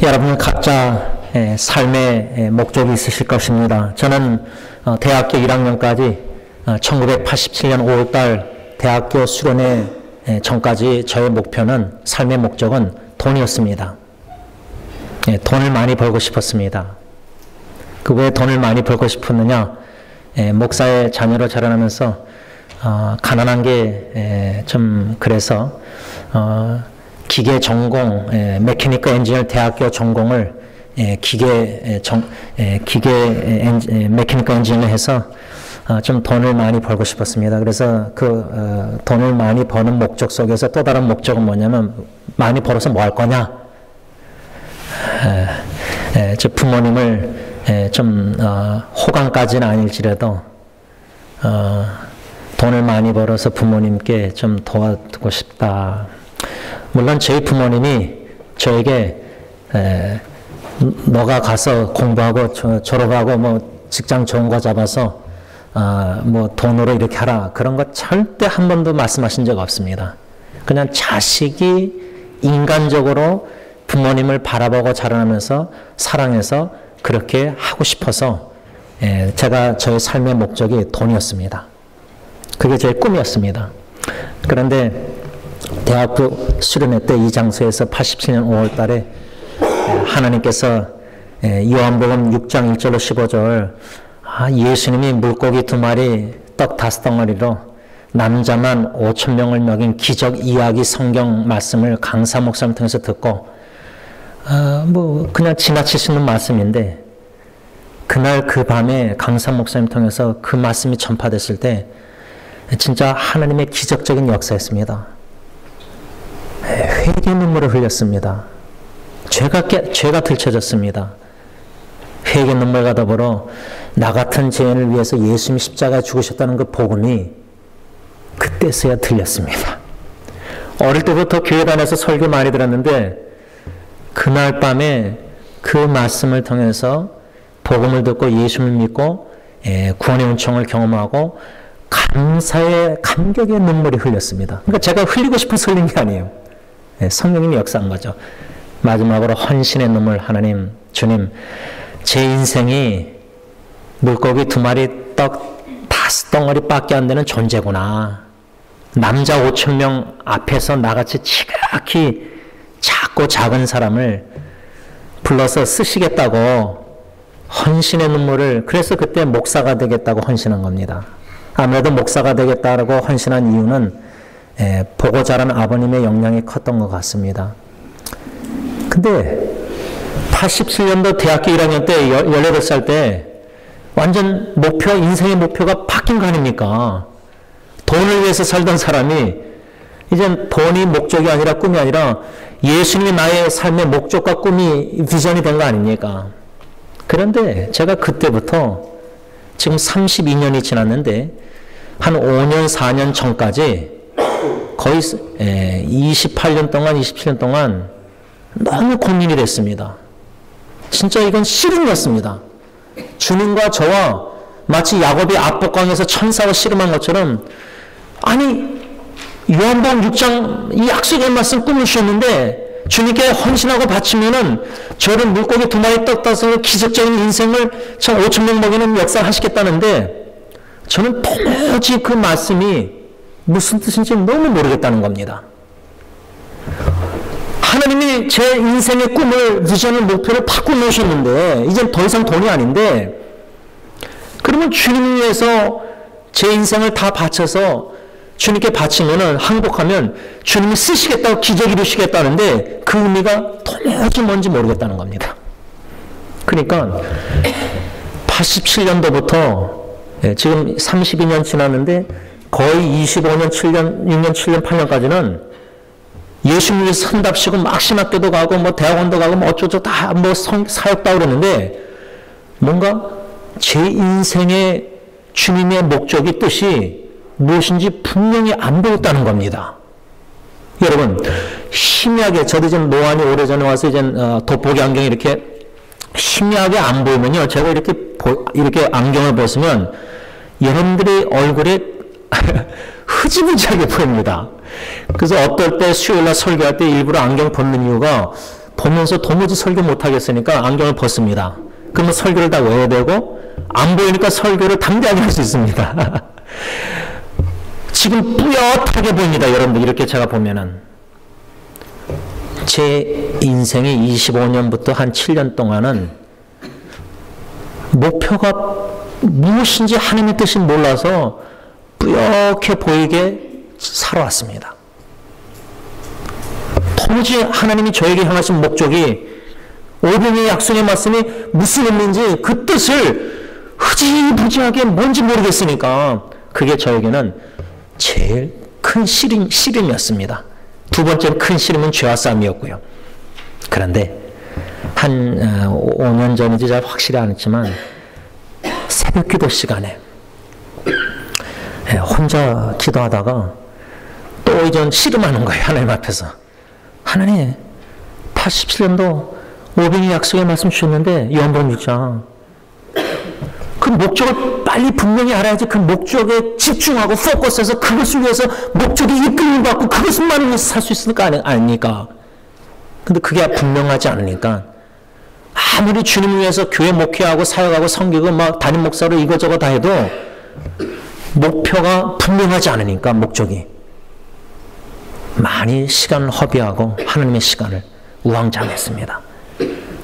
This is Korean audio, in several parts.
여러분 각자 삶의 목적이 있으실 것입니다. 저는 대학교 1학년까지 1987년 5월달 대학교 수련회 전까지 저의 목표는, 삶의 목적은 돈이었습니다. 돈을 많이 벌고 싶었습니다. 그 왜 돈을 많이 벌고 싶었느냐? 목사의 자녀로 자라나면서 가난한 게 좀 그래서 기계 전공, 메케니컬 엔지니어 대학교 전공을 메케니컬 엔지니어 해서 좀 돈을 많이 벌고 싶었습니다. 그래서 그 돈을 많이 버는 목적 속에서 또 다른 목적은 뭐냐면, 많이 벌어서 뭐 할 거냐? 저 부모님을 좀 호강까지는 아닐지라도 돈을 많이 벌어서 부모님께 좀 도와주고 싶다. 물론 저희 부모님이 저에게 너가 가서 공부하고 졸업하고 뭐 직장 좋은 거 잡아서 뭐 돈으로 이렇게 하라, 그런 거 절대 한 번도 말씀하신 적 없습니다. 그냥 자식이 인간적으로 부모님을 바라보고 자라나면서 사랑해서 그렇게 하고 싶어서 제가 저의 삶의 목적이 돈이었습니다. 그게 제 꿈이었습니다. 그런데 대학교 수련회 때 이 장소에서 87년 5월 달에 하나님께서 요한복음 6장 1절로 15절 예수님이 물고기 2마리 떡 5덩어리로 남자만 5,000명을 먹인 기적 이야기 성경 말씀을 강사 목사님 통해서 듣고 뭐 그냥 지나칠 수 있는 말씀인데, 그날 그 밤에 강사 목사님 통해서 그 말씀이 전파됐을 때 진짜 하나님의 기적적인 역사였습니다. 회개 눈물을 흘렸습니다. 죄가 들춰졌습니다. 회개 눈물과 더불어 나 같은 죄인을 위해서 예수님이 십자가에 죽으셨다는 그 복음이 그때서야 들렸습니다. 어릴 때부터 교회 다녀서 설교 많이 들었는데, 그날 밤에 그 말씀을 통해서 복음을 듣고 예수님을 믿고 구원의 은총을 경험하고 감사의 감격의 눈물이 흘렸습니다. 그러니까 제가 흘리고 싶어서 흘린 게 아니에요. 성령님이 역사한 거죠. 마지막으로 헌신의 눈물. 하나님, 주님, 제 인생이 물고기 2마리 떡 5덩어리밖에 안 되는 존재구나. 남자 5,000명 앞에서 나같이 지각히 작고 작은 사람을 불러서 쓰시겠다고 헌신의 눈물을, 그래서 그때 목사가 되겠다고 헌신한 겁니다. 아무래도 목사가 되겠다고 헌신한 이유는 보고 자란 아버님의 영향이 컸던 것 같습니다. 근데 87년도 대학교 1학년 때 18살 때 완전 인생의 목표가 바뀐 거 아닙니까? 돈을 위해서 살던 사람이 이젠 돈이 목적이 아니라 꿈이 아니라 예수님이 나의 삶의 목적과 꿈이 비전이 된 거 아닙니까? 그런데 제가 그때부터 지금 32년이 지났는데 한 5년, 4년 전까지 거의 28년 동안, 27년 동안 너무 고민이 됐습니다. 진짜 이건 씨름이었습니다. 주님과 저와 마치 야곱이 압복강에서 천사와 씨름한 것처럼, 아니 요한복음 6장 이 약속의 말씀 꾸미셨는데 주님께 헌신하고 바치면은 저를 물고기 2마리 떡 따서 기적적인 인생을 참 5,000명 먹이는 역사를 하시겠다는데, 저는 도무지 그 말씀이 무슨 뜻인지 너무 모르겠다는 겁니다. 하나님이 제 인생의 꿈을, 비전을, 목표를 바꿔놓으셨는데 이젠 더 이상 돈이 아닌데, 그러면 주님 위해서 제 인생을 다 바쳐서 주님께 바치면은, 항복하면 주님이 쓰시겠다고 기적 이루시겠다는데 그 의미가 도무지 뭔지 모르겠다는 겁니다. 그러니까 87년도부터 지금 32년 지났는데 거의 25년, 7년, 6년, 7년, 8년까지는 예수님 위해서 산답시고 막 신학교도 가고 뭐 대학원도 가고 뭐 어쩌고 다 뭐 사역도 하고 그러는데, 뭔가 제 인생의 주님의 목적이, 뜻이 무엇인지 분명히 안 보였다는 겁니다. 여러분, 희미하게, 저도 좀 노안이 오래전에 와서 이제 돋보기 안경이 이렇게 희미하게 안 보이면요, 제가 이렇게 안경을 벗으면 여러분들의 얼굴에 흐지부지하게 보입니다. 그래서 어떨 때 수요일날 설교할 때 일부러 안경 벗는 이유가 보면서 도무지 설교 못하겠으니까 안경을 벗습니다. 그러면 설교를 다 외워야 되고 안 보이니까 설교를 담대하게 할 수 있습니다. 지금 뿌옇하게 보입니다. 여러분들 이렇게 제가 보면은 제 인생의 25년부터 한 7년 동안은 목표가 무엇인지 하나님의 뜻이 몰라서 뿌옇게 보이게 살아왔습니다. 도무지 하나님이 저에게 향하신 목적이 오병의 약속의 말씀이 무슨 의미인지 그 뜻을 흐지부지하게 뭔지 모르겠으니까 그게 저에게는 제일 큰 시름이었습니다. 두 번째 큰 시름은 죄와 싸움이었고요. 그런데 한 5년 전인지 잘 확실히 않지만 새벽 기도 시간에 혼자 기도하다가 또 이전 씨름하는 거예요. 하나님 앞에서. 하나님 87년도 오병의 약속의 말씀 주셨는데 요한복음 6장 그 목적을 빨리 분명히 알아야지 그 목적에 집중하고 포커스해서 그것을 위해서 목적이 이끌림 받고 그것만을 위해서 살 수 있을까 아닙니까? 근데 그게 분명하지 않으니까 아무리 주님을 위해서 교회 목회하고 사역하고 섬기고 막 담임 목사로 이거저거 다 해도 목표가 분명하지 않으니까 목적이 많이 시간을 허비하고 하나님의 시간을 우왕좌왕했습니다.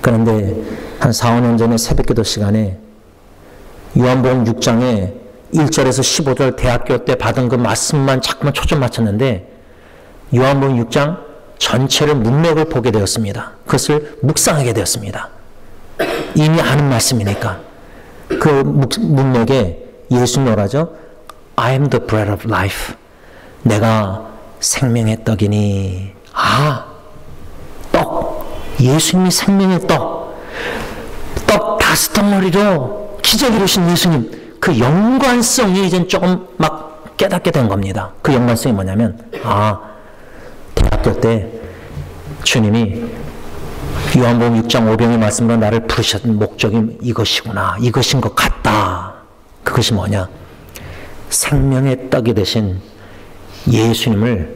그런데 한 4, 5년 전에 새벽기도 시간에 요한복음 6장에 1절에서 15절 대학교 때 받은 그 말씀만 자꾸만 초점 맞췄는데 요한복음 6장 전체를 문맥을 보게 되었습니다. 그것을 묵상하게 되었습니다. 이미 아는 말씀이니까. 그 문맥에 예수님 뭐라죠? I am the bread of life. 내가 생명의 떡이니. 떡. 예수님이 생명의 떡. 떡 5덩어리로 기적 이루신 예수님. 그 연관성이 이제 조금 막 깨닫게 된 겁니다. 그 연관성이 뭐냐면 대학교 때 주님이 요한복음 6장 오병의 말씀으로 나를 부르셨던 목적이 이것이구나. 이것인 것 같다. 그것이 뭐냐? 생명의 떡이 되신 예수님을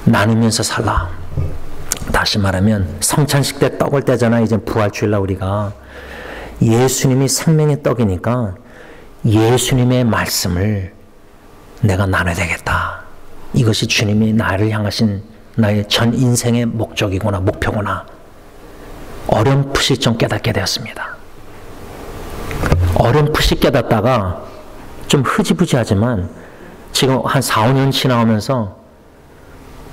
나누면서 살라. 다시 말하면 성찬식 때 떡을 떼잖아. 이제 부활주일날 우리가 예수님이 생명의 떡이니까 예수님의 말씀을 내가 나눠야 되겠다. 이것이 주님이 나를 향하신 나의 전 인생의 목적이구나, 목표구나. 어렴풋이 좀 깨닫게 되었습니다. 어렴풋이 깨닫다가 좀 흐지부지하지만 지금 한 4, 5년 지나오면서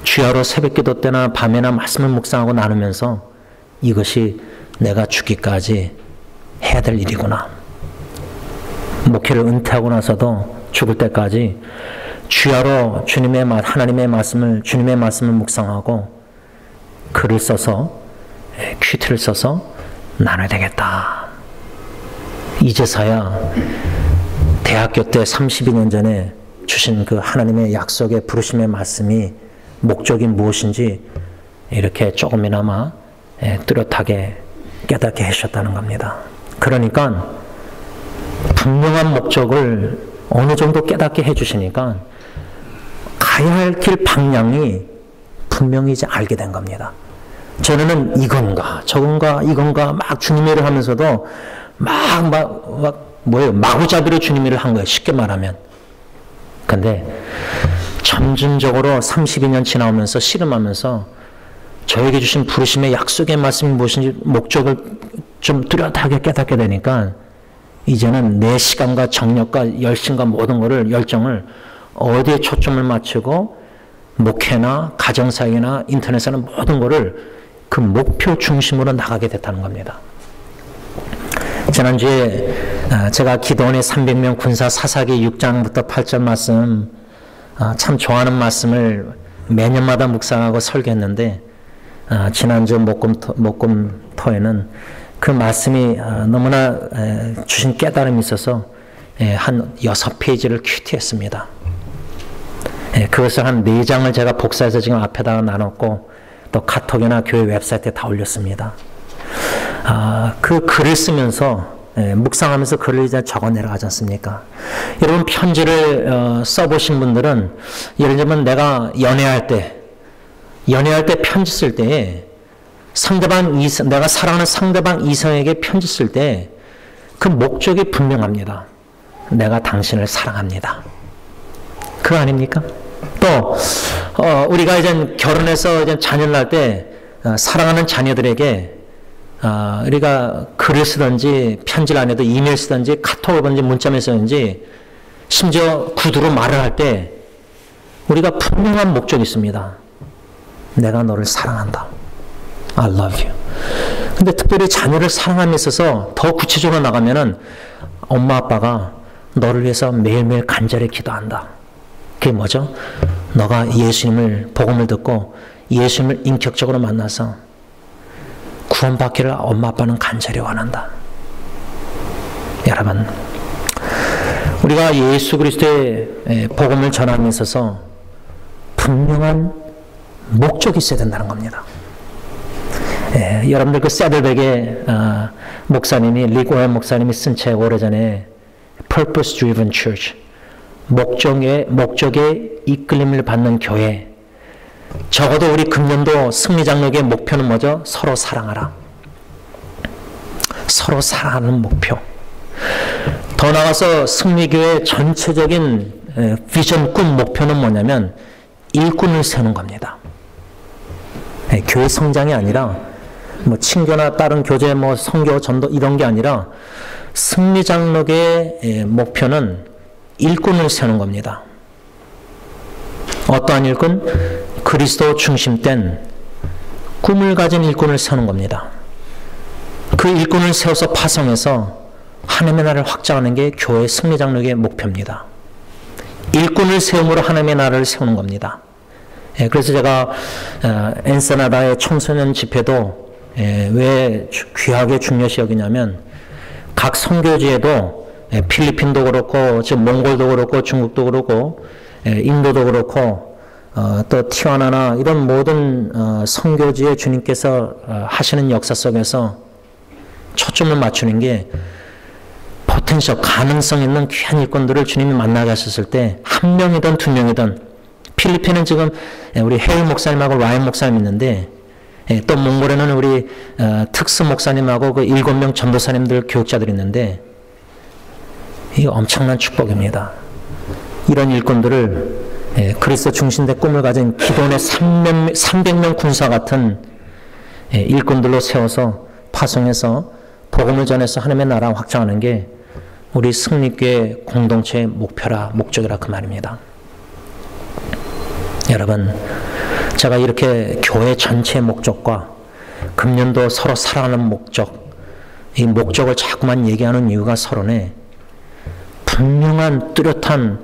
주야로 새벽기도 때나 밤에나 말씀을 묵상하고 나누면서 이것이 내가 죽기까지 해야 될 일이구나. 목회를 은퇴하고 나서도 죽을 때까지 주야로 하나님의 말씀을, 주님의 말씀을 묵상하고 글을 써서 큐티를 써서 나눠야 되겠다. 이제서야 대학교 때 32년 전에 주신 그 하나님의 약속의 부르심의 말씀이 목적이 무엇인지 이렇게 조금이나마 뚜렷하게 깨닫게 해주셨다는 겁니다. 그러니까 분명한 목적을 어느 정도 깨닫게 해주시니까 가야 할 길 방향이 분명히 이제 알게 된 겁니다. 저는 이건가 저건가 이건가 막 주님 일을 하면서도 마구잡이로 주님 일을 한 거예요. 쉽게 말하면. 근데 점진적으로 32년 지나오면서 씨름하면서 저에게 주신 부르심의 약속의 말씀이 무엇인지 목적을 좀 뚜렷하게 깨닫게 되니까 이제는 내 시간과 정력과 열심과 모든 거를 열정을 어디에 초점을 맞추고 목회나 가정사역이나 인터넷에는 모든 거를 그 목표 중심으로 나가게 됐다는 겁니다. 지난주에 제가 기도원의 300명 군사 사사기 6장부터 8절 말씀 참 좋아하는 말씀을 매년마다 묵상하고 설교했는데 지난주 목금토에는 그 말씀이 너무나 주신 깨달음이 있어서 한 6페이지를 큐티했습니다. 그것을 한 4장을 제가 복사해서 지금 앞에다가 나눴고 또 카톡이나 교회 웹사이트에 다 올렸습니다. 그 글을 쓰면서 묵상하면서 글을 이제 적어 내려가지 않습니까? 여러분 편지를 써보신 분들은 예를 들면 내가 연애할 때 편지 쓸 때에 내가 사랑하는 상대방 이성에게 편지 쓸 때 그 목적이 분명합니다. 내가 당신을 사랑합니다. 그거 아닙니까? 또 우리가 이제 결혼해서 이제 자녀를 낳을 때 사랑하는 자녀들에게 우리가 글을 쓰든지 편지를 안 해도 이메일 쓰든지 카톡을 보든지 문자를 쓰든지 심지어 구두로 말을 할 때 우리가 분명한 목적이 있습니다. 내가 너를 사랑한다. I love you. 근데 특별히 자녀를 사랑함에 있어서 더 구체적으로 나가면은 엄마 아빠가 너를 위해서 매일매일 간절히 기도한다. 그게 뭐죠? 너가 예수님을 복음을 듣고 예수님을 인격적으로 만나서 구원받기를 엄마 아빠는 간절히 원한다. 여러분, 우리가 예수 그리스도의 복음을 전함에 있어서 분명한 목적이 있어야 된다는 겁니다. 여러분들 그 새들백의 목사님이 리고엘 목사님이 쓴 책 오래전에 Purpose Driven Church, 목적에 이끌림을 받는 교회. 적어도 우리 금년도 승리장로교의 목표는 뭐죠? 서로 사랑하라. 서로 사랑하는 목표. 더 나아가서 승리교회 전체적인 비전, 꿈, 목표는 뭐냐면 일꾼을 세우는 겁니다. 교회 성장이 아니라 뭐 친교나 다른 교제, 뭐 선교, 전도 이런 게 아니라 승리장로교의 목표는 일꾼을 세우는 겁니다. 어떠한 일꾼? 그리스도 중심된 꿈을 가진 일꾼을 세우는 겁니다. 그 일꾼을 세워서 파송해서 하나님의 나라를 확장하는 게 교회 승리장로교의 목표입니다. 일꾼을 세움으로 하나님의 나라를 세우는 겁니다. 그래서 제가 엔세나다의 청소년 집회도 왜 귀하게 중요시 여기냐면 각 선교지에도 필리핀도 그렇고 지금 몽골도 그렇고 중국도 그렇고 인도도 그렇고 또 티와나나 이런 모든 선교지에 주님께서 하시는 역사 속에서 초점을 맞추는 게 포텐셜, 가능성 있는 귀한 일꾼들을 주님이 만나게 하셨을 때 한 명이든 두 명이든 필리핀은 지금 우리 헤일 목사님하고 라인 목사님 있는데 또 몽골에는 우리 특수 목사님하고 그 7명 전도사님들 교육자들이 있는데 이게 엄청난 축복입니다. 이런 일꾼들을 그리스도 중심된 꿈을 가진 기존의 300명 군사 같은 일꾼들로 세워서 파송해서 복음을 전해서 하나님의 나라 확장하는 게 우리 승리교회 공동체의 목표라, 목적이라 그 말입니다. 여러분, 제가 이렇게 교회 전체의 목적과 금년도 서로 사랑하는 목적, 이 목적을 자꾸만 얘기하는 이유가 서론에 분명한 뚜렷한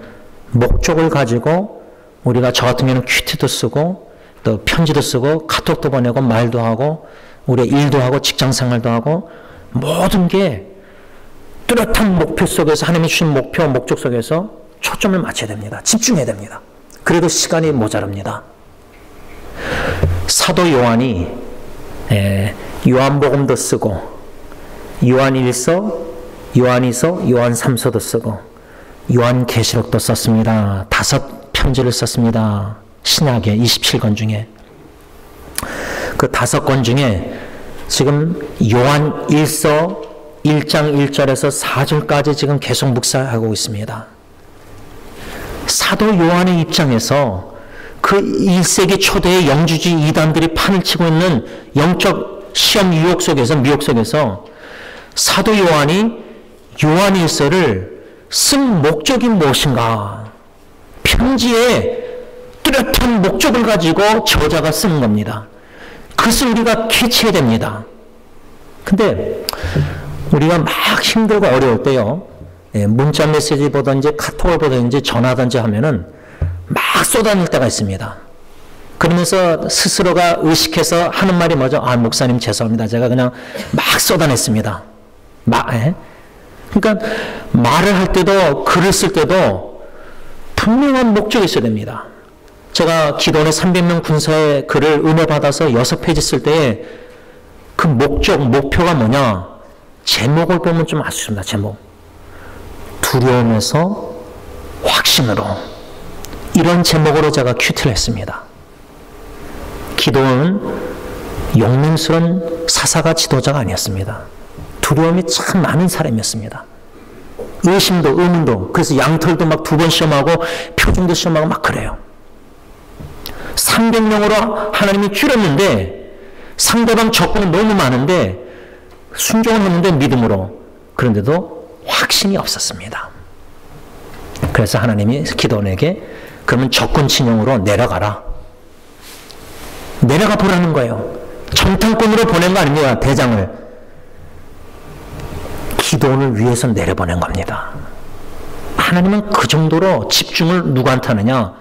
목적을 가지고 우리가 저 같은 경우는 큐티도 쓰고 또 편지도 쓰고 카톡도 보내고 말도 하고 우리 일도 하고 직장생활도 하고 모든 게 뚜렷한 목표 속에서 하나님이 주신 목표, 목적 속에서 초점을 맞춰야 됩니다. 집중해야 됩니다. 그래도 시간이 모자랍니다. 사도 요한이 요한복음도 쓰고 요한일서, 요한이서, 요한삼서도 쓰고 요한계시록도 썼습니다. 5편지를 썼습니다. 신약의 27권 중에. 그 5권 중에 지금 요한일서 1장 1절에서 4절까지 지금 계속 묵상하고 있습니다. 사도 요한의 입장에서 그 1세기 초대의 영주주의 이단들이 판을 치고 있는 영적 시험 유혹 속에서, 미혹 속에서 사도 요한이 요한일서를 쓴 목적이 무엇인가? 편지에 뚜렷한 목적을 가지고 저자가 쓰는 겁니다. 그것을 우리가 캐치해야 됩니다. 근데 우리가 막 힘들고 어려울 때요, 문자 메시지 보든지 카톡을 보든지 전화든지 하면은 막 쏟아낼 때가 있습니다. 그러면서 스스로가 의식해서 하는 말이 뭐죠? 아, 목사님 죄송합니다. 제가 그냥 막 쏟아냈습니다. 그러니까 말을 할 때도 글을 쓸 때도 분명한 목적이 있어야 됩니다. 제가 기도원의 300명 군사의 글을 은혜 받아서 6페이지 쓸 때 그 목표가 뭐냐? 제목을 보면 좀 알 수 있습니다. 제목. 두려움에서 확신으로. 이런 제목으로 제가 큐티를 했습니다. 기도는 용맹스러운 사사가 지도자가 아니었습니다. 두려움이 참 많은 사람이었습니다. 의심도 의문도, 그래서 양털도 막 2번 시험하고 표중도 시험하고 막 그래요. 300명으로 하나님이 줄였는데 상대방 적군은 너무 많은데 순종을 했는데 믿음으로, 그런데도 확신이 없었습니다. 그래서 하나님이 기드온에게 그러면 적군 진영으로 내려가라. 내려가 보라는 거예요. 정탐꾼으로 보낸 거 아닙니다. 대장을. 기드온을 위해서 내려보낸 겁니다. 하나님은 그 정도로 집중을 누구한테 하느냐?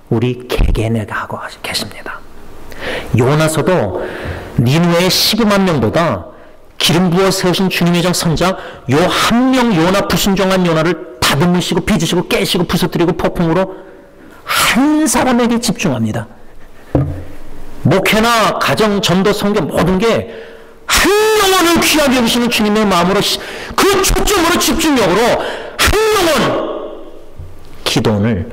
우리 개개인에게 하고 계십니다. 요나서도 니느웨의 12만 명보다 기름 부어 세우신 주님의 종 선자 요 한 명 요나 불순종한 요나를 다듬으시고 빚으시고 깨시고 부서뜨리고 폭풍으로 한 사람에게 집중합니다. 목회나 가정, 전도, 선교 모든 게 한 영혼을 귀하게 여기시는 주님의 마음으로 그 초점으로 집중력으로 한 영혼 기도원을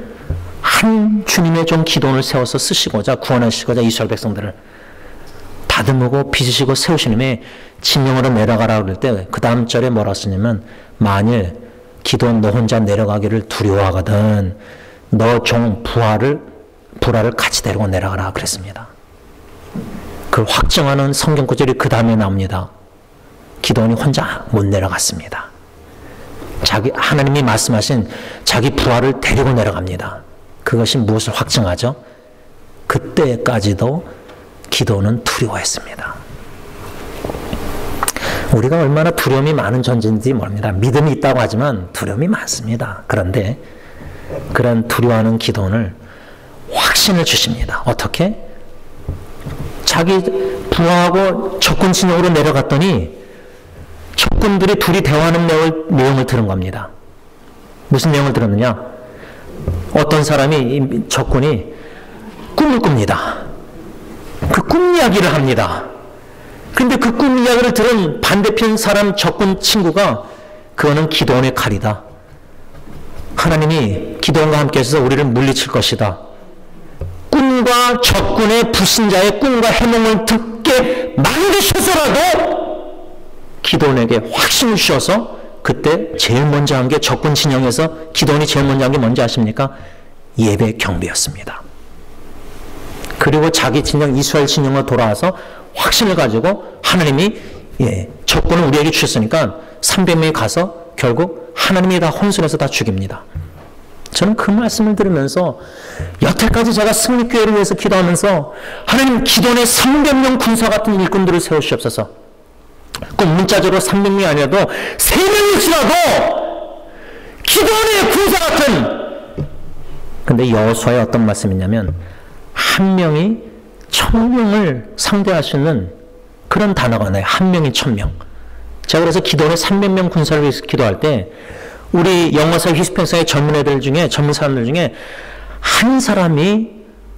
한 주님의 종 기도원을 세워서 쓰시고자 구원하시고자 이스라엘 백성들을 다듬고 빚으시고 세우시님의 진영으로 내려가라 그럴 때 그 다음 절에 뭐라 쓰냐면 만일 기도원 너 혼자 내려가기를 두려워하거든 너 종 부하를 같이 데리고 내려가라 그랬습니다. 그 확정하는 성경 구절이 그 다음에 나옵니다. 기도원이 혼자 못 내려갔습니다. 하나님이 말씀하신 자기 부하를 데리고 내려갑니다. 그것이 무엇을 확증하죠? 그때까지도 기도원은 두려워했습니다. 우리가 얼마나 두려움이 많은 존재인지 모릅니다. 믿음이 있다고 하지만 두려움이 많습니다. 그런데 그런 두려워하는 기도원을 확신을 주십니다. 어떻게? 자기 부하하고 적군 진영으로 내려갔더니 적군들이 둘이 대화하는 내용을 들은 겁니다. 무슨 내용을 들었느냐? 어떤 사람이 적군이 꿈을 꿉니다. 그 꿈 이야기를 합니다. 근데 그 꿈 이야기를 들은 반대편 사람 적군 친구가 그거는 기도원의 칼이다. 하나님이 기도원과 함께 해서 우리를 물리칠 것이다. 꿈과 적군의 불신자의 꿈과 해몽을 듣게 만드셔서라도 기도원에게 확신을 주셔서 그때 제일 먼저 한 게 적군 진영에서 기도원이 제일 먼저 한 게 뭔지 아십니까? 예배 경배였습니다. 그리고 자기 진영 이스라엘 진영으로 돌아와서 확신을 가지고 하나님이 적군을 우리에게 주셨으니까 300명이 가서 결국 하나님이 다 혼선해서 다 죽입니다. 저는 그 말씀을 들으면서 여태까지 제가 승리교회를 위해서 기도하면서 하나님 기도원의 300명 군사 같은 일꾼들을 세우시옵소서. 꼭 문자적으로 300명이 아니라도 3명일지라도 기도원의 군사 같은. 근데 여호수아의 어떤 말씀이냐면 한 명이 1000명을 상대할 수 있는 그런 단어가 나요. 한 명이 1000명. 제가 그래서 기도원의 300명 군사를 위해서 기도할 때 우리 영어사 히스패닉의 젊은 사람들 중에 한 사람이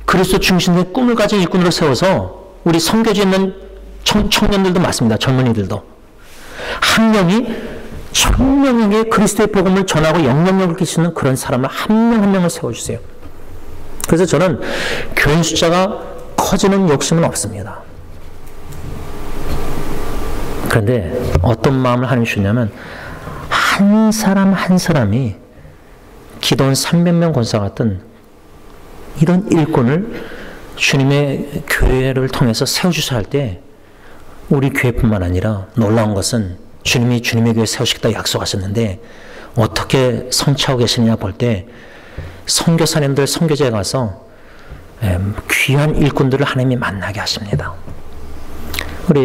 그리스도 중심의 꿈을 가진 일꾼으로 세워서 우리 선교지에 있는 청년들도 많습니다. 젊은이들도. 한 명이 1000명에게 그리스도의 복음을 전하고 영향력을 끼치는 그런 사람을 한 명 한 명을 세워주세요. 그래서 저는 교인 숫자가 커지는 욕심은 없습니다. 그런데 어떤 마음을 하나님이 주냐면 한 사람 한 사람이 기도원 300명 권사 같은 이런 일꾼을 주님의 교회를 통해서 세워주셔야 할 때 우리 교회뿐만 아니라 놀라운 것은 주님이 주님의 교회 세우시겠다 약속하셨는데 어떻게 성취하고 계시느냐 볼 때 선교사님들 선교제에 가서 귀한 일꾼들을 하나님이 만나게 하십니다. 우리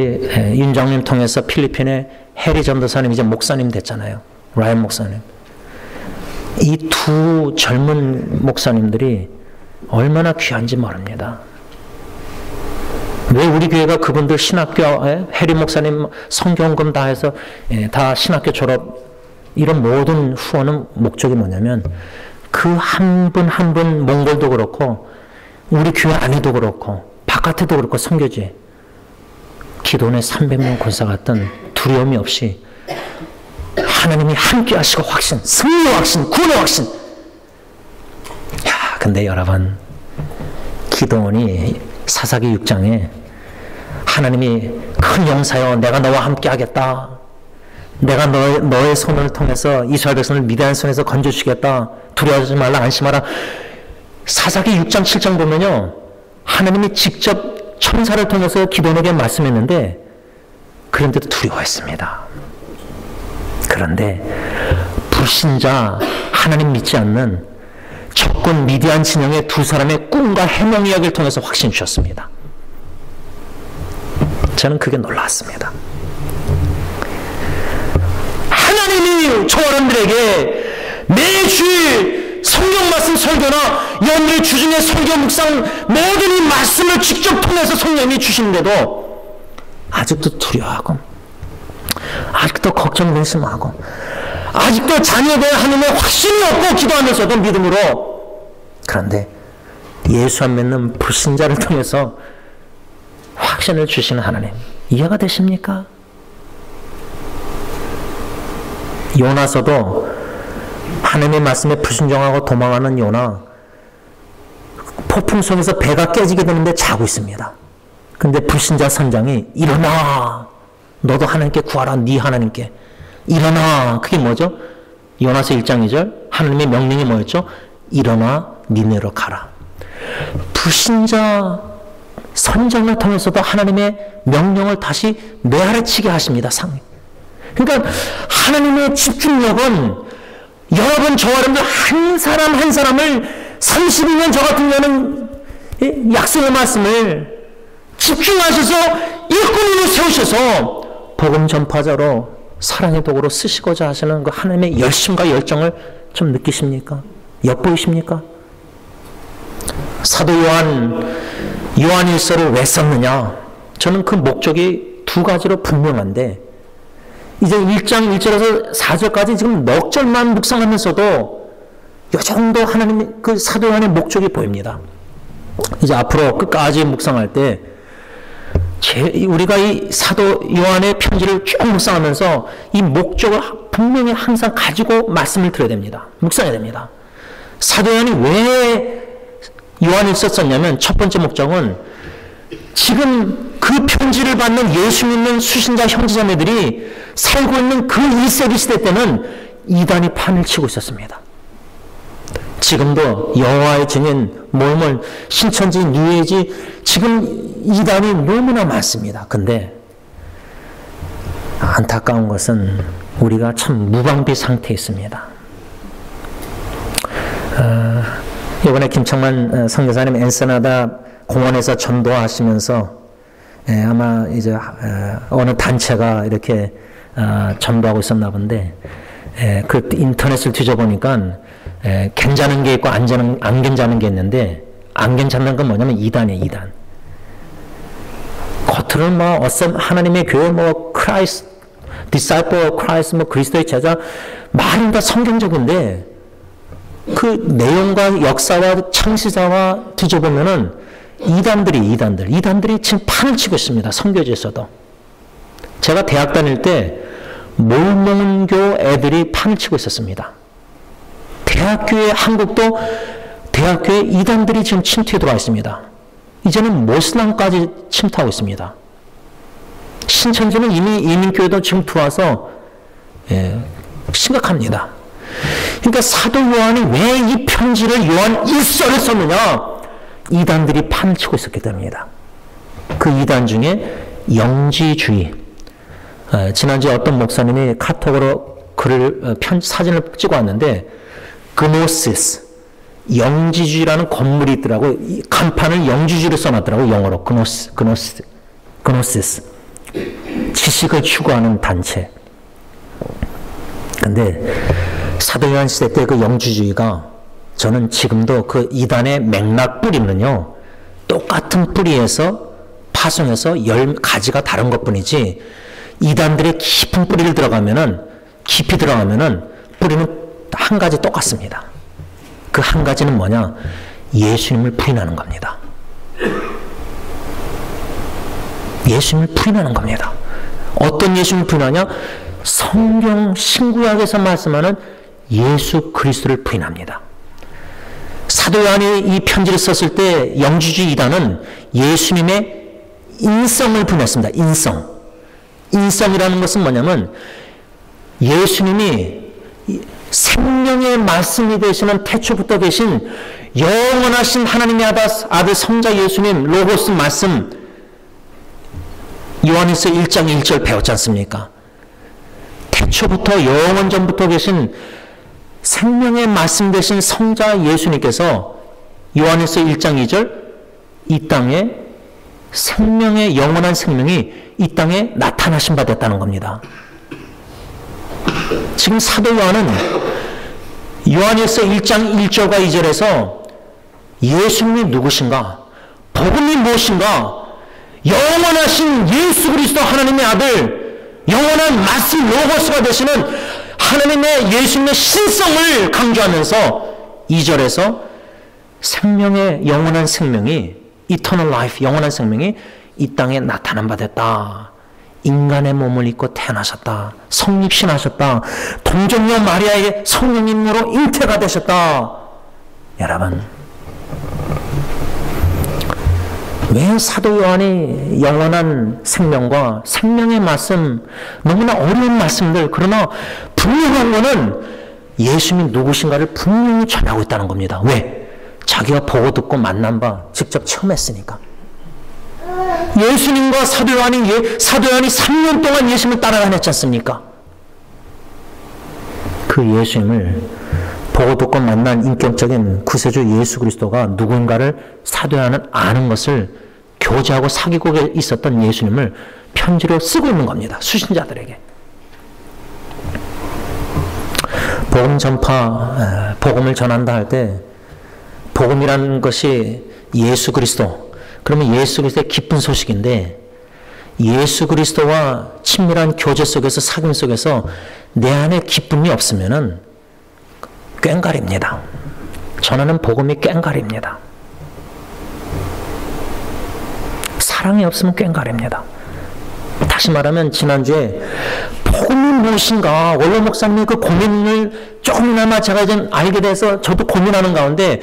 윤장님 통해서 필리핀의 해리 전도사님 이제 목사님 됐잖아요. 라이언 목사님. 이 두 젊은 목사님들이 얼마나 귀한지 모릅니다. 왜 우리 교회가 그분들 신학교 해리 목사님 성경금 다 해서 다 신학교 졸업 이런 모든 후원은 목적이 뭐냐면 그 한 분 한 분 몽골도 그렇고 우리 교회 안에도 그렇고 바깥에도 그렇고 선교지 기도원의 300명 권사 같은 두려움이 없이 하나님이 함께 하시고 확신, 승리의 확신, 구원의 확신. 근데 여러분 기도원이 사사기 6장에 하나님이 큰 용사여 내가 너와 함께 하겠다. 내가 너의 손을 통해서 이스라엘 백성을 미디안 손에서 건져주겠다. 두려워하지 말라 안심하라. 사사기 6장 7장 보면요. 하나님이 직접 천사를 통해서 기도원에게 말씀했는데 그런데도 두려워했습니다. 그런데 불신자 하나님 믿지 않는 적군 미디안 진영의 두 사람의 꿈과 해몽 이야기를 통해서 확신 주셨습니다. 저는 그게 놀랐습니다. 하나님이 저 여러분들에게 매주일 성경 말씀 설교나 여러분들의 주중에 성경 묵상 모든 이 말씀을 직접 통해서 성령이 주시는데도 아직도 두려워하고 아직도 걱정 근심하고 아직도 자녀에 대한 하나님의 확신이 없고 기도하면서도 믿음으로 그런데 예수 안 믿는 불신자를 통해서 확신을 주시는 하나님 이해가 되십니까? 요나서도 하나님의 말씀에 불순종하고 도망하는 요나 폭풍 속에서 배가 깨지게 되는데 자고 있습니다. 근데 불신자 선장이 일어나 너도 하나님께 구하라 네 하나님께 일어나 그게 뭐죠? 요나서 1장 2절 하나님의 명령이 뭐였죠? 일어나 니네로 가라. 불신자 선장을 통해서도 하나님의 명령을 다시 내아래치게 하십니다. 그러니까 하나님의 집중력은 여러분 저와 여러분들 한 사람 한 사람을 32년 저 같은 경우는 약속의 말씀을 집중하셔서 일꾼으로 세우셔서 복음 전파자로 사랑의 도구로 쓰시고자 하시는 그 하나님의 열심과 열정을 좀 느끼십니까? 엿보이십니까? 사도 요한일서를 왜 썼느냐? 저는 그 목적이 두 가지로 분명한데 이제 1장 1절에서 4절까지 지금 넉 절만 묵상하면서도 이 정도 하나님의 그 사도 요한의 목적이 보입니다. 이제 앞으로 끝까지 묵상할 때 우리가 이 사도 요한의 편지를 쭉 묵상하면서 이 목적을 분명히 항상 가지고 말씀을 들어야 됩니다. 묵상해야 됩니다. 사도 요한이 왜 요한일서 썼냐면 첫 번째 목적은 지금 그 편지를 받는 예수 믿는 수신자 형제자매들이 살고 있는 그 1세기 시대 때는 이단이 판을 치고 있었습니다. 지금도 여호와의 증인, 몰몬, 신천지, 뉴에이지 지금 이단이 너무나 많습니다. 근데 안타까운 것은 우리가 참 무방비 상태에 있습니다. 이번에 김창만 선교사님 엔세나다 공원에서 전도하시면서 아마 이제 어느 단체가 이렇게 전도하고 있었나 본데 그 인터넷을 뒤져보니까 괜찮은 게 있고 안 괜찮은 게 있는데 안 괜찮은 건 뭐냐면 이단이에요. 이단. 겉으로는 뭐 하나님의 교회 뭐 크라이스트 디사이플 크라이스트 뭐 그리스도의 제자 말은 다 성경적인데 그 내용과 역사와 창시자와 뒤져보면은 이단들이 지금 판을 치고 있습니다. 선교지에서도. 제가 대학 다닐 때 몰몬교 애들이 판을 치고 있었습니다. 대학교에 한국도 대학교에 이단들이 지금 침투해 들어와 있습니다. 이제는 모슬람까지 침투하고 있습니다. 신천지는 이미 이민교회도 지금 들어와서 심각합니다. 그러니까 사도 요한이 왜 이 편지를 요한 1서를 썼느냐? 이단들이 판을 치고 있었기 때문입니다. 그 이단 중에 영지주의. 지난주에 어떤 목사님이 카톡으로 사진을 찍어 왔는데 그노시스, 영지주의라는 건물이 있더라고. 이 간판을 영지주의로 써놨더라고. 영어로 그노시스. 지식을 추구하는 단체. 근데 사도 요한 시대 때 그 영지주의가 저는 지금도 그 이단의 맥락 뿌리는요 똑같은 뿌리에서 파송해서 가지가 다른 것뿐이지 이단들의 깊은 뿌리를 깊이 들어가면은 뿌리는 한 가지 똑같습니다. 그 한 가지는 뭐냐? 예수님을 부인하는 겁니다. 예수님을 부인하는 겁니다. 어떤 예수님을 부인하냐? 성경 신구약에서 말씀하는 예수 그리스도를 부인합니다. 사도 요한이 이 편지를 썼을 때 영지주의 이단은 예수님의 인성을 분했습니다. 인성이라는 것은 뭐냐면 예수님이 생명의 말씀이 되시는 태초부터 계신 영원하신 하나님의 아들 성자 예수님 로고스 말씀 요한일서 1장 1절 배웠지 않습니까? 태초부터 영원전부터 계신 생명의 말씀 되신 성자 예수님께서 요한일서 1장 2절 이 땅에 생명의 영원한 생명이 이 땅에 나타나신 바 됐다는 겁니다. 지금 사도 요한은 요한일서 1장 1절과 2절에서 예수님이 누구신가? 복음이 무엇인가? 영원하신 예수 그리스도 하나님의 아들, 영원한 말씀 로고스가 되시는 하나님의 예수님의 신성을 강조하면서 2절에서 생명의 영원한 생명이 Eternal Life, 영원한 생명이 이 땅에 나타난 바 됐다. 인간의 몸을 입고 태어나셨다. 성립신하셨다. 동정녀 마리아의 성령님으로 잉태가 되셨다. 여러분, 왜 사도 요한이 영원한 생명과 생명의 말씀, 너무나 어려운 말씀들, 그러나 분명한 것은 예수님이 누구신가를 분명히 전하고 있다는 겁니다. 왜? 자기가 보고 듣고 만난 바 직접 체험했으니까. 예수님과 사도 요한이 3년 동안 예수님을 따라다녔지 않습니까? 그 예수님을 보고 듣고 만난 인격적인 구세주 예수 그리스도가 누군가를 사도 요한은 아는 것을 교제하고 사귀고 있었던 예수님을 편지로 쓰고 있는 겁니다. 수신자들에게. 복음 전파, 복음을 전한다 할 때 복음이라는 것이 예수 그리스도, 그러면 예수 그리스도의 기쁜 소식인데 예수 그리스도와 친밀한 교제 속에서 사귐 속에서 내 안에 기쁨이 없으면은 꽹가리입니다. 전하는 복음이 꽹가리입니다. 사랑이 없으면 꽹가리입니다. 다시 말하면 지난주에 복음이 무엇인가 원로 목사님의 그 고민을 조금이나마 제가 이제 알게 돼서 저도 고민하는 가운데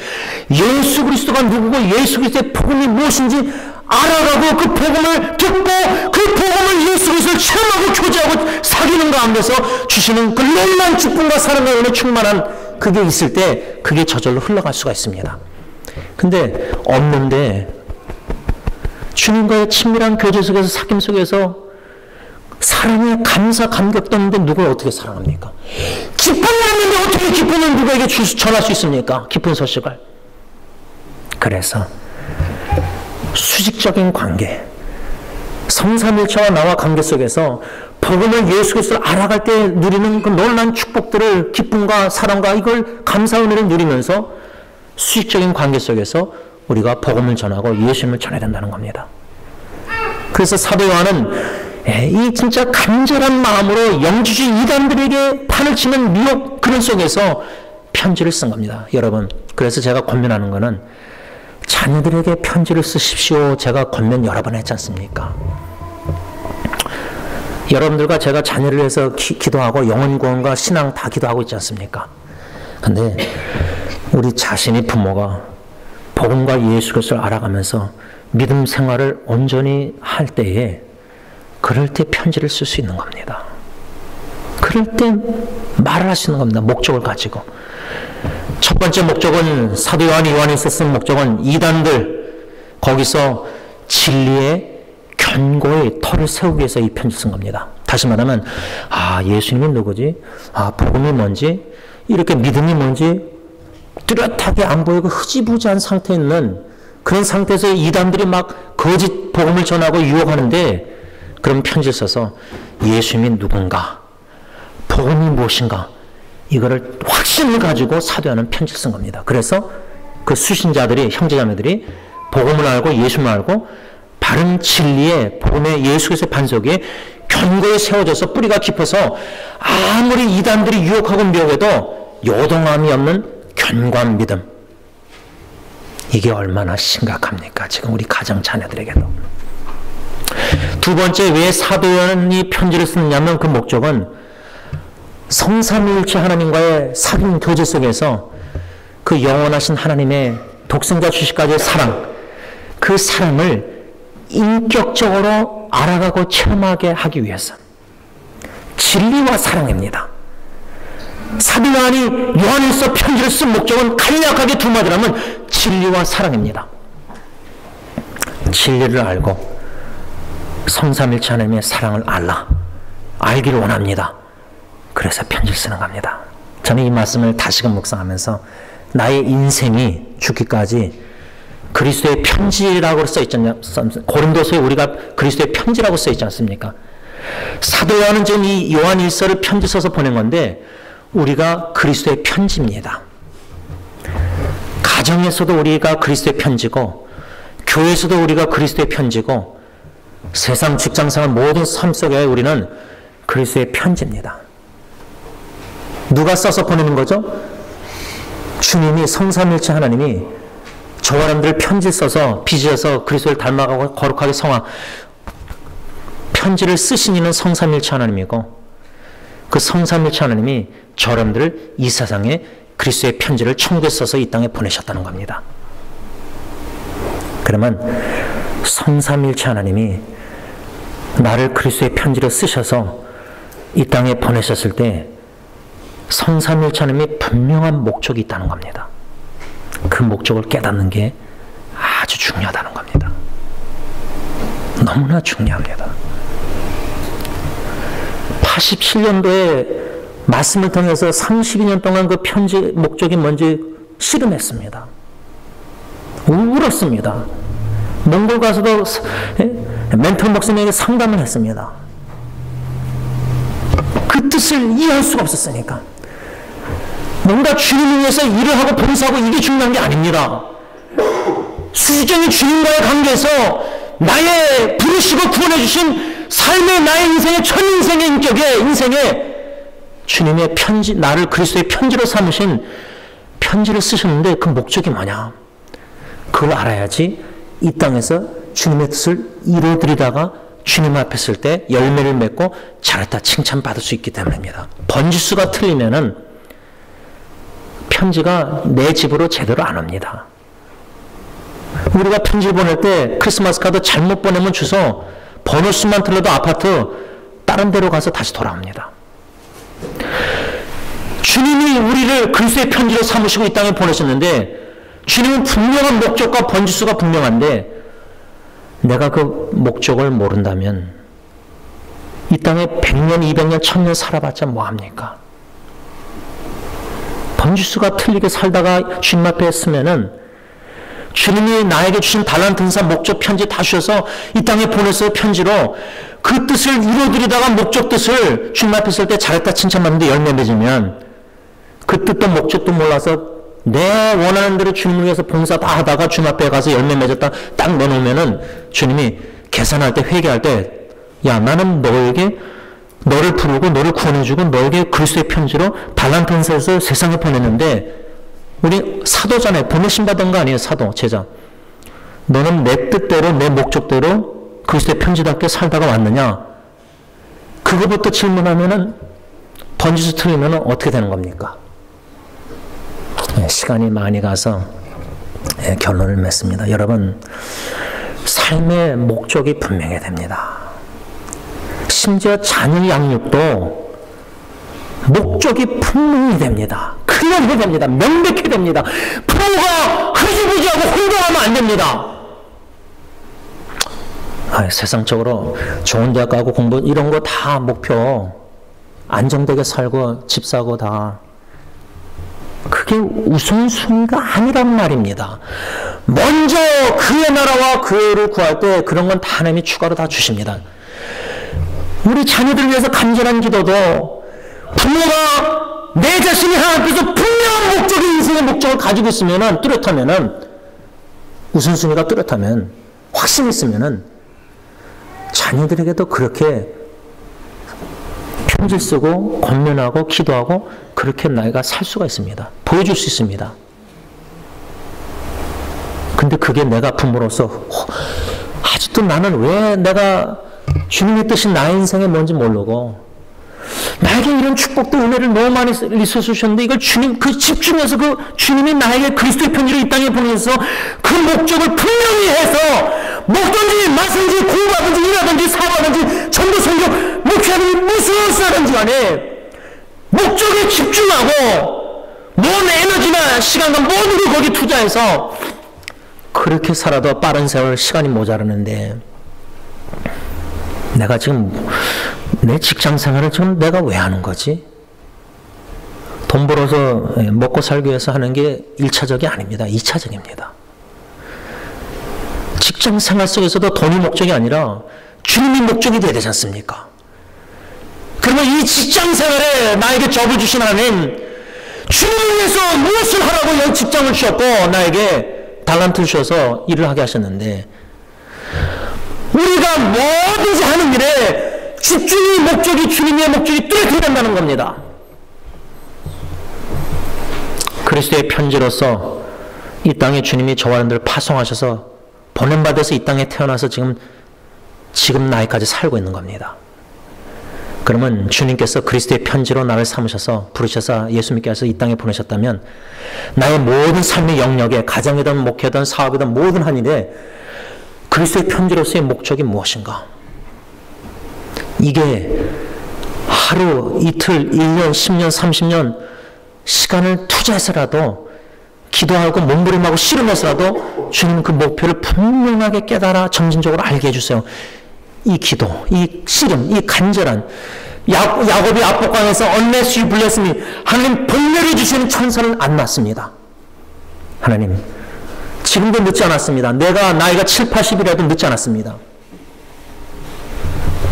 예수 그리스도가 누구고 예수 그리스도의 복음이 무엇인지 알아가고 그 복음을 듣고 그 복음을 예수 그리스도를 체험하고 교제하고 사귀는 가운데서 주시는 그 놀라운 기쁨과 사랑과 은혜 충만한 그게 있을 때 그게 저절로 흘러갈 수가 있습니다. 근데 없는데 주님과의 친밀한 교제 속에서 사귐 속에서 사랑에 감사 감격도 없는데 누굴 어떻게 사랑합니까? 기쁨이 없는데 어떻게 기쁨을 누구에게 전할 수 있습니까? 기쁜 소식을. 그래서 수직적인 관계, 성삼일체와 나와 관계 속에서 복음을 예수 그리스도를 알아갈 때 누리는 그 놀라운 축복들을 기쁨과 사랑과 이걸 감사 은혜를 누리면서 수직적인 관계 속에서 우리가 복음을 전하고 예수님을 전해야 된다는 겁니다. 그래서 사도 요한은 이 진짜 간절한 마음으로 영주주의 이단들에게 판을 치는 미혹 그런 속에서 편지를 쓴 겁니다. 여러분, 그래서 제가 권면하는 거는 자녀들에게 편지를 쓰십시오. 제가 권면 여러 번 했지 않습니까? 여러분들과 제가 자녀를 위해서 기도하고 영혼 구원과 신앙 다 기도하고 있지 않습니까? 근데 우리 자신이 부모가 복음과 예수 그리스도를 알아가면서 믿음 생활을 온전히 할 때에 그럴 때 편지를 쓸 수 있는 겁니다. 그럴 때 말을 할 수 있는 겁니다. 목적을 가지고. 첫 번째 목적은 사도 요한이 쓴 목적은 이단들 거기서 진리의 견고의 터를 세우기 위해서 이 편지를 쓴 겁니다. 다시 말하면 예수님이 누구지? 복음이 뭔지? 이렇게 믿음이 뭔지? 뚜렷하게 안 보이고 흐지부지한 상태에 있는 그런 상태에서 이단들이 막 거짓 복음을 전하고 유혹하는데 그럼 편지를 써서 예수님이 누군가, 복음이 무엇인가 이거를 확신을 가지고 사도 요한은 편지를 쓴 겁니다. 그래서 그 수신자들이 형제자매들이 복음을 알고 예수님을 알고 바른 진리의 복음의 예수 그리스도의 반석에 견고히 세워져서 뿌리가 깊어서 아무리 이단들이 유혹하고 미혹해도 요동함이 없는 견고한 믿음. 이게 얼마나 심각합니까? 지금 우리 가정 자녀들에게도. 두 번째, 왜 사도 요한이 편지를 쓰느냐면 그 목적은 성삼위일체 하나님과의 사귐 교제 속에서 그 영원하신 하나님의 독생자 주시까지의 사랑, 그 사랑을 인격적으로 알아가고 체험하게 하기 위해서 진리와 사랑입니다. 사도 요한이 요한일서 편지를 쓴 목적은 간략하게 두 마디로 하면 진리와 사랑입니다. 진리를 알고 성삼일체 하나님의 사랑을 알기를 원합니다. 그래서 편지를 쓰는 겁니다. 저는 이 말씀을 다시금 묵상하면서 나의 인생이 죽기까지 그리스도의 편지라고 써있지 않습니까? 고린도서에 우리가 그리스도의 편지라고 써있지 않습니까? 사도 요한은 지금 이 요한 일서를 편지 써서 보낸 건데 우리가 그리스도의 편지입니다. 가정에서도 우리가 그리스도의 편지고 교회에서도 우리가 그리스도의 편지고 세상 직장생활 모든 삶 속에 우리는 그리스도의 편지입니다. 누가 써서 보내는 거죠? 주님이 성삼일체 하나님이 저와 여러분들 편지 써서 빚어서 그리스도를 닮아가고 거룩하게 성화 편지를 쓰신 이는 성삼일체 하나님이고 그 성삼일체 하나님이 저 여러분들을 이 세상에 그리스도의 편지를 천국에 써서 이 땅에 보내셨다는 겁니다. 그러면 성삼일체 하나님이 나를 그리스도의 편지로 쓰셔서 이 땅에 보내셨을 때 성삼일체 하나님이 분명한 목적이 있다는 겁니다. 그 목적을 깨닫는 게 아주 중요하다는 겁니다. 너무나 중요합니다. 87년도에 말씀을 통해서 32년 동안 그 편지 목적이 뭔지 씨름했습니다. 울었습니다. 몽골 가서도 멘토 목사님에게 상담을 했습니다. 그 뜻을 이해할 수가 없었으니까. 뭔가 주님을 위해서 일을 하고 봉사하고 이게 중요한 게 아닙니다. 수직적인 주님과의 관계에서 나의 부르시고 구원해 주신 삶의 나의 인생의 첫 인생의 인생에 주님의 편지, 나를 그리스도의 편지로 삼으신 편지를 쓰셨는데 그 목적이 뭐냐? 그걸 알아야지 이 땅에서 주님의 뜻을 이루어드리다가 주님 앞에 쓸 때 열매를 맺고 잘했다 칭찬받을 수 있기 때문입니다. 번지수가 틀리면은 편지가 내 집으로 제대로 안 옵니다. 우리가 편지를 보낼 때 크리스마스 카드 잘못 보내면 주소 번호수만 틀려도 아파트 다른 데로 가서 다시 돌아옵니다. 주님이 우리를 그리스도의 편지로 삼으시고 이 땅에 보내셨는데 주님은 분명한 목적과 번지수가 분명한데 내가 그 목적을 모른다면 이 땅에 100년, 200년, 1000년 살아봤자 뭐합니까? 번지수가 틀리게 살다가 주님 앞에 쓰면은 주님이 나에게 주신 달란트인사 목적 편지 다 주셔서 이 땅에 보내서 편지로 그 뜻을 이루어드리다가 목적 뜻을 주님 앞에 쓸 때 잘했다 칭찬받는데 열매 맺으면 그 뜻도 목적도 몰라서 내 원하는 대로 주님을 위해서 봉사 다 하다가 주님 앞에 가서 열매 맺었다 딱 넣어놓으면은 주님이 계산할 때 회개할 때 야 나는 너에게 너를 부르고 너를 구원해주고 너에게 그리스도의 편지로 달란트인사에서 세상에 보냈는데 우리 사도잖아요. 보내신 받은 거 아니에요. 사도 제자 너는 내 뜻대로 내 목적대로 그리스도의 편지답게 살다가 왔느냐 그거부터 질문하면은 번지수 틀리면은 어떻게 되는 겁니까? 시간이 많이 가서 결론을 맺습니다. 여러분 삶의 목적이 분명해야 됩니다. 심지어 자녀 양육도 목적이 분명히 됩니다. 클리어해야 됩니다. 명백해야 됩니다. 부모가 흐지부지하고 혼동하면 안 됩니다. 세상적으로 좋은 대학 가고 공부 이런 거 다 목표 안정되게 살고 집 사고 다 그게 우선순위가 아니란 말입니다. 먼저 그의 나라와 그를 구할 때 그런 건 다 하나님이 추가로 다 주십니다. 우리 자녀들을 위해서 간절한 기도도 부모가 내 자신이 하나님께서 분명한 목적이 인생의 목적을 가지고 있으면 뚜렷하면 우선순위가 뚜렷하면 확신이 있으면 자녀들에게도 그렇게 편지 쓰고 권면하고 기도하고 그렇게 나이가 살 수가 있습니다. 보여줄 수 있습니다. 근데 그게 내가 부모로서 아직도 나는 왜 내가 주님의 뜻이 나의 인생에 뭔지 모르고 나에게 이런 축복도 은혜를 너무 많이 있어주셨는데 이걸 주님 그 집중해서 그 주님이 나에게 그리스도의 편지를 이 땅에 보내서 그 목적을 분명히 해서 먹든지 마든지 공부하든지 일하든지 사업하든지 전도 선교 목회하든지 무슨 하든지 간에 목적에 집중하고 모든 에너지나 시간과 모든 걸 거기 투자해서 그렇게 살아도 빠른 세월 시간이 모자라는데 내가 지금 내 직장 생활을 지금 내가 왜 하는 거지? 돈 벌어서 먹고 살기 위해서 하는 게 1차적이 아닙니다. 2차적입니다. 직장 생활 속에서도 돈이 목적이 아니라 주님이 목적이 되어야 되지 않습니까? 그러면 이 직장 생활에 나에게 접을 주신 하나님, 주님을 위해서 무엇을 하라고 이 직장을 주셨고 나에게 달란트를 주셔서 일을 하게 하셨는데, 우리가 뭐든지 하는 일에 집중이 목적이 주님의 목적이 뚜렷해야 된다는 겁니다. 그리스도의 편지로서 이 땅에 주님이 저와 여러분들을 파송하셔서 보냄받아서 이 땅에 태어나서 지금 나이까지 살고 있는 겁니다. 그러면 주님께서 그리스도의 편지로 나를 삼으셔서 부르셔서 예수 믿게 해서 이 땅에 보내셨다면 나의 모든 삶의 영역에 가정이든 목회든 사업이든 모든 한 일에 그리스도의 편지로서의 목적이 무엇인가? 이게 하루, 이틀, 1년, 10년, 30년 시간을 투자해서라도 기도하고 몸부림하고 씨름해서라도 주님 그 목표를 분명하게 깨달아 점진적으로 알게 해주세요. 이 기도, 이 씨름, 이 간절한 야곱이 압복강에서 unless you bless me, 하나님 복렬해 주시는 천사는 안 났습니다. 하나님 지금도 늦지 않았습니다. 내가 나이가 7, 80이라도 늦지 않았습니다.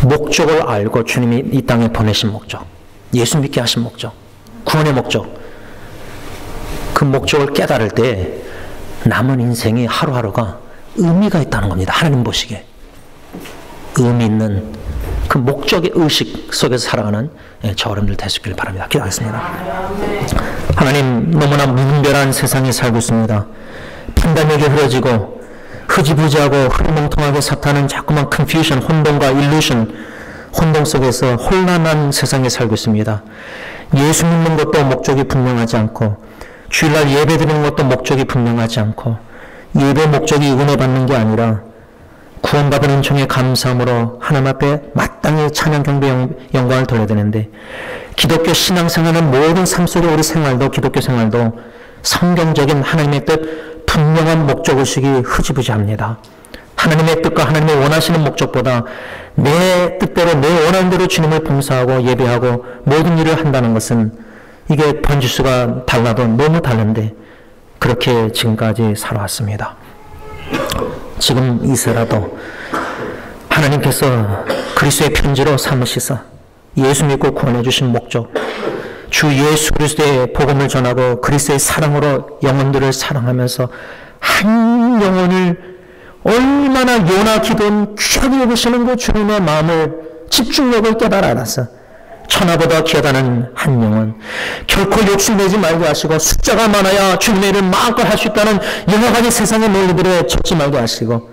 목적을 알고 주님이 이 땅에 보내신 목적, 예수 믿게 하신 목적, 구원의 목적, 그 목적을 깨달을 때 남은 인생이 하루하루가 의미가 있다는 겁니다. 하나님 보시기에 의미 있는 그 목적의 의식 속에서 살아가는 저 여러분들 되시길 바랍니다. 기도하겠습니다. 하나님, 너무나 무분별한 세상에 살고 있습니다. 판단력이 흐려지고 흐지부지하고 흐리멍텅하게 사탄은 자꾸만 컨퓨전, 혼동과 일루션, 혼동 속에서 혼란한 세상에 살고 있습니다. 예수 믿는 것도 목적이 분명하지 않고 주일날 예배 드리는 것도 목적이 분명하지 않고 예배 목적이 은혜 받는 게 아니라 구원받은 은총에 감사함으로 하나님 앞에 마땅히 찬양 경배 영광을 돌려야 되는데, 기독교 신앙생활은 모든 삶 속의 우리 생활도 기독교 생활도 성경적인 하나님의 뜻 분명한 목적의식이 흐지부지합니다. 하나님의 뜻과 하나님의 원하시는 목적보다 내 뜻대로 내 원하는 대로 주님을 봉사하고 예배하고 모든 일을 한다는 것은 이게 번지수가 달라도 너무 다른데 그렇게 지금까지 살아왔습니다. 지금 이세라도 하나님께서 그리스도의 편지로 삼으시사 예수 믿고 구원해 주신 목적, 주 예수 그리스도의 복음을 전하고 그리스도의 사랑으로 영혼들을 사랑하면서 한 영혼을 얼마나 요나 기도는 귀하게 여기시는 그 주님의 마음을 집중력을 깨달아 알아서 천하보다 귀하다는 한 영혼, 결코 욕심내지 말게 하시고 숫자가 많아야 주님의 일을 마음껏 할 수 있다는 여러 가지 세상의 논리들에 젖지 말게 하시고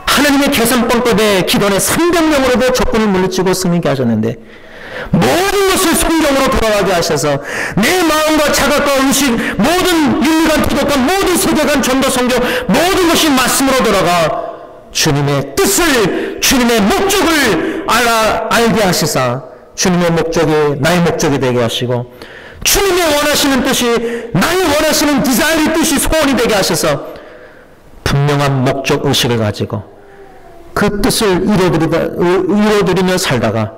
하나님의 계산법에 기도의 300명으로도 적군을 물리치고 승리케 하셨는데 모든 것을 성경으로 돌아가게 하셔서 내 마음과 자각과 의식, 모든 윤리관 도덕과 모든 세계관 전도 성경 모든 것이 말씀으로 돌아가 주님의 뜻을, 주님의 목적을 알게 하시사 주님의 목적이 나의 목적이 되게 하시고 주님의 원하시는 뜻이 나의 원하시는 디자인의 뜻이 소원이 되게 하셔서 분명한 목적 의식을 가지고 그 뜻을 이루어드리며 살다가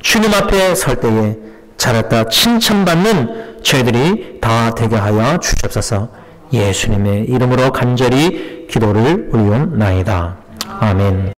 주님 앞에 설 때에 잘했다 칭찬받는 저희들이 다 되게 하여 주시옵소서. 예수님의 이름으로 간절히 기도를 올리옵나이다. 아멘.